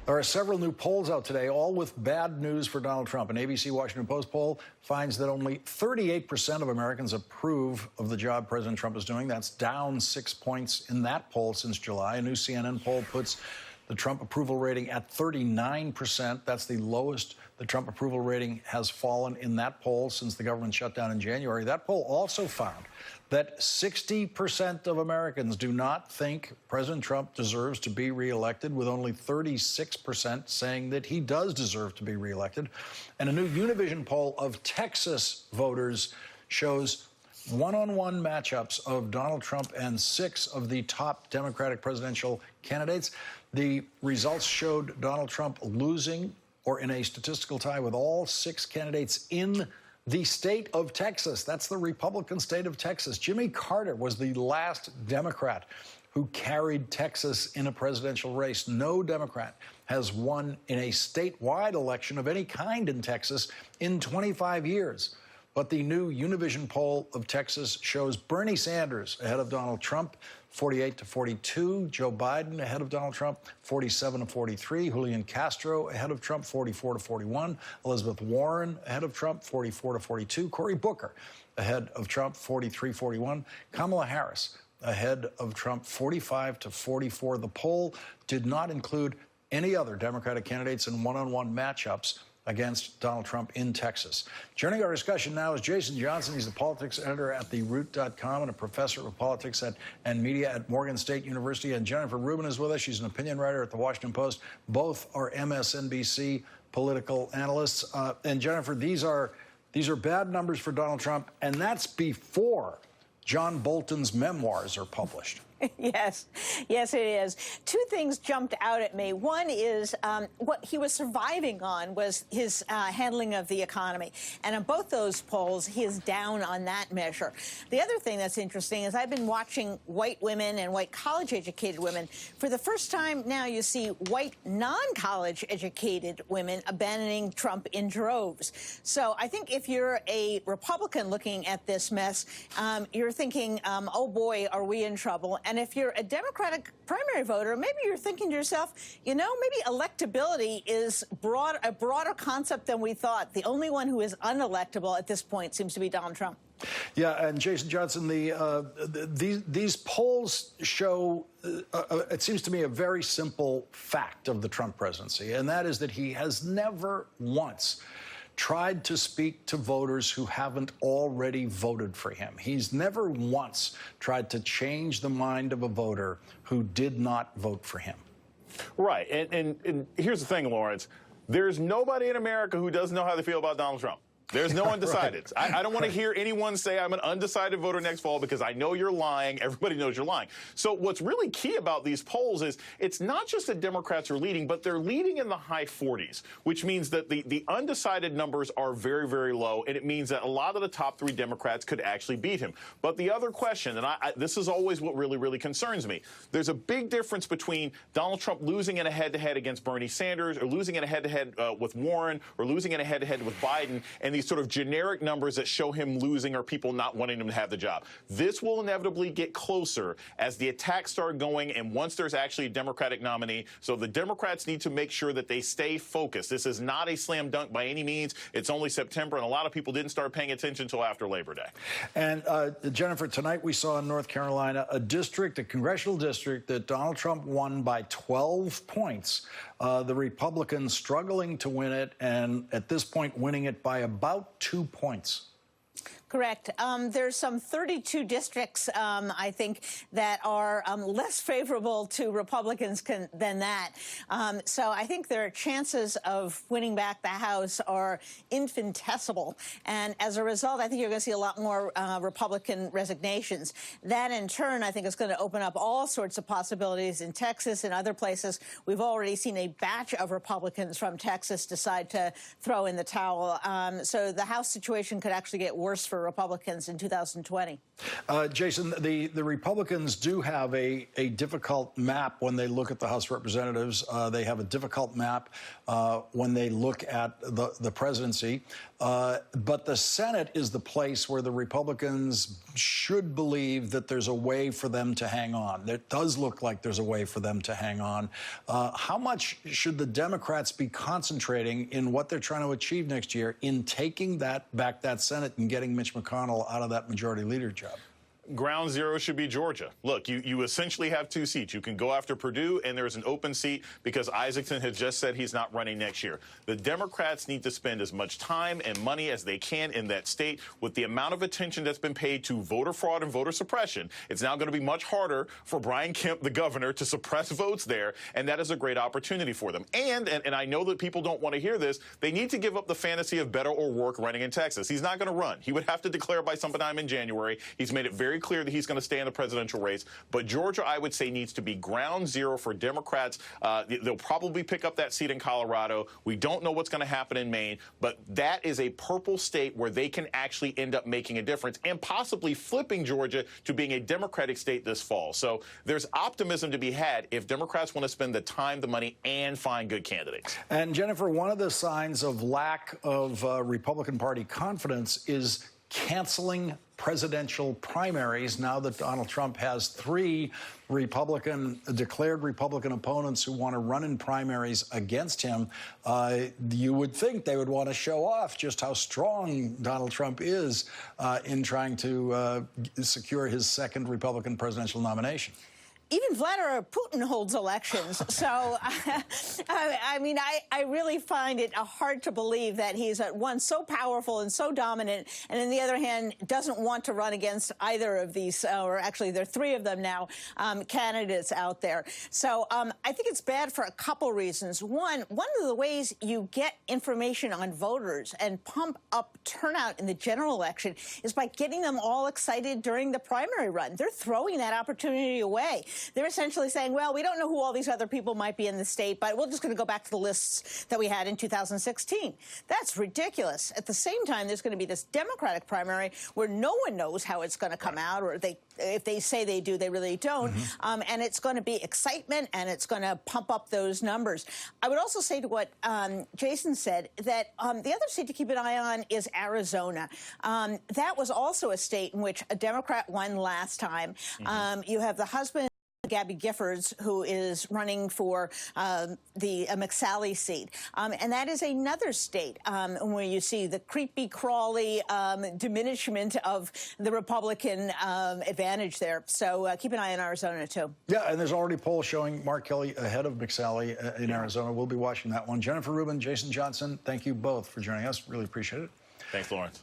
There are several new polls out today, all with bad news for Donald Trump. An ABC Washington Post poll finds that only 38% of Americans approve of the job President Trump is doing. That's down 6 points in that poll since July. A new CNN poll puts the Trump approval rating at 39%. That's the lowest the Trump approval rating has fallen in that poll since the government shutdown in January. That poll also found that 60% of Americans do not think President Trump deserves to be reelected, with only 36% saying that he does deserve to be reelected. And a new Univision poll of Texas voters shows one-on-one matchups of Donald Trump and 6 of the top Democratic presidential candidates. The results showed Donald Trump losing or in a statistical tie with all 6 candidates in the state of Texas. That's the Republican state of Texas. Jimmy Carter was the last Democrat who carried Texas in a presidential race. No Democrat has won in a statewide election of any kind in Texas in 25 years. But the new Univision poll of Texas shows Bernie Sanders ahead of Donald Trump, 48-42. Joe Biden ahead of Donald Trump, 47-43. Julian Castro ahead of Trump, 44-41. Elizabeth Warren ahead of Trump, 44-42. Cory Booker ahead of Trump, 43-41. Kamala Harris ahead of Trump, 45-44. The poll did not include any other Democratic candidates in one-on-one matchups against Donald Trump in Texas. Joining our discussion now is Jason Johnson. He's the politics editor at TheRoot.com and a professor of politics and media at Morgan State University. And Jennifer Rubin is with us. She's an opinion writer at the Washington Post. Both are MSNBC political analysts. And Jennifer, these are bad numbers for Donald Trump, and that's before John Bolton's memoirs are published. Yes, it is. 2 things jumped out at me. One is what he was surviving on was his handling of the economy. And in both those polls, he is down on that measure. The other thing that's interesting is I've been watching white women and white college-educated women. For the first time now, you see white non-college-educated women abandoning Trump in droves. So I think if you're a Republican looking at this mess, you're thinking, oh, boy, are we in trouble? And if you're a Democratic primary voter, maybe you're thinking to yourself, you know, maybe electability is a broader concept than we thought. The only one who is unelectable at this point seems to be Donald Trump. Yeah, and Jason Johnson, these polls show, it seems to me, a very simple fact of the Trump presidency, and that is that he has never once tried to speak to voters who haven't already voted for him. He's never once tried to change the mind of a voter who did not vote for him. Right. And here's the thing, Lawrence. There's nobody in America who doesn't know how they feel about Donald Trump. There's no undecideds. Right. I don't want to hear anyone say I'm an undecided voter next fall because I know you're lying. Everybody knows you're lying. So what's really key about these polls is it's not just that Democrats are leading, but they're leading in the high 40s, which means that the undecided numbers are very, very low, and it means that a lot of the top 3 Democrats could actually beat him. But the other question, and this is always what really, really concerns me, there's a big difference between Donald Trump losing in a head-to-head against Bernie Sanders or losing in a head-to-head with Warren or losing in a head-to-head with Biden and these sort of generic numbers that show him losing or people not wanting him to have the job. This will inevitably get closer as the attacks start going and once there's actually a Democratic nominee. So the Democrats need to make sure that they stay focused. This is not a slam dunk by any means. It's only September, and a lot of people didn't start paying attention until after Labor Day. And Jennifer, tonight we saw in North Carolina a congressional district that Donald Trump won by 12 points. The Republicans struggling to win it, and at this point winning it by about 2 points. Correct. There's some 32 districts, I think, that are less favorable to Republicans than that. So I think their chances of winning back the House are infinitesimal. And as a result, I think you're going to see a lot more Republican resignations. That, in turn, I think is going to open up all sorts of possibilities in Texas and other places. We've already seen a batch of Republicans from Texas decide to throw in the towel. So the House situation could actually get worse for for Republicans in 2020. Jason, the Republicans do have a difficult map when they look at the House of Representatives. They have a difficult map when they look at the presidency. But the Senate is the place where the Republicans should believe that there's a way for them to hang on. It does look like there's a way for them to hang on. How much should the Democrats be concentrating in what they're trying to achieve next year in taking back that Senate and getting Mitch McConnell out of that majority leader job? Ground zero should be Georgia. Look, you essentially have two seats. You can go after Purdue, and there's an open seat because Isaacson has just said he's not running next year. The Democrats need to spend as much time and money as they can in that state. With the amount of attention that's been paid to voter fraud and voter suppression, it's now going to be much harder for Brian Kemp, the governor, to suppress votes there, and that is a great opportunity for them. And I know that people don't want to hear this, they need to give up the fantasy of better or work running in Texas. He's not going to run. He would have to declare by sometime in January. He's made it very clear that he's going to stay in the presidential race. But Georgia, I would say, needs to be ground zero for Democrats. They'll probably pick up that seat in Colorado. We don't know what's going to happen in Maine, but that is a purple state where they can actually end up making a difference and possibly flipping Georgia to being a Democratic state this fall. So there's optimism to be had if Democrats want to spend the time, the money, and find good candidates. And Jennifer, one of the signs of lack of Republican Party confidence is canceling presidential primaries now that Donald Trump has three declared Republican opponents who want to run in primaries against him. You would think they would want to show off just how strong Donald Trump is in trying to secure his second Republican presidential nomination. Even Vladimir Putin holds elections. So, I mean, I really find it hard to believe that he's at once so powerful and so dominant, and on the other hand, doesn't want to run against either of these, or actually there are three of them now, candidates out there. So I think it's bad for a couple reasons. One of the ways you get information on voters and pump up turnout in the general election is by getting them all excited during the primary run. They're throwing that opportunity away. They're essentially saying, well, we don't know who all these other people might be in the state, but we're just going to go back to the lists that we had in 2016. That's ridiculous. At the same time, there's going to be this Democratic primary where no one knows how it's going to come out, or if they say they do, they really don't. And it's going to be excitement, and it's going to pump up those numbers. I would also say to what Jason said, that the other state to keep an eye on is Arizona. That was also a state in which a Democrat won last time. You have the husband, Gabby Giffords, who is running for the McSally seat. And that is another state where you see the creepy, crawly diminishment of the Republican advantage there. So keep an eye on Arizona, too. Yeah, and there's already polls showing Mark Kelly ahead of McSally in Arizona. We'll be watching that one. Jennifer Rubin, Jason Johnson, thank you both for joining us. Really appreciate it. Thanks, Lawrence.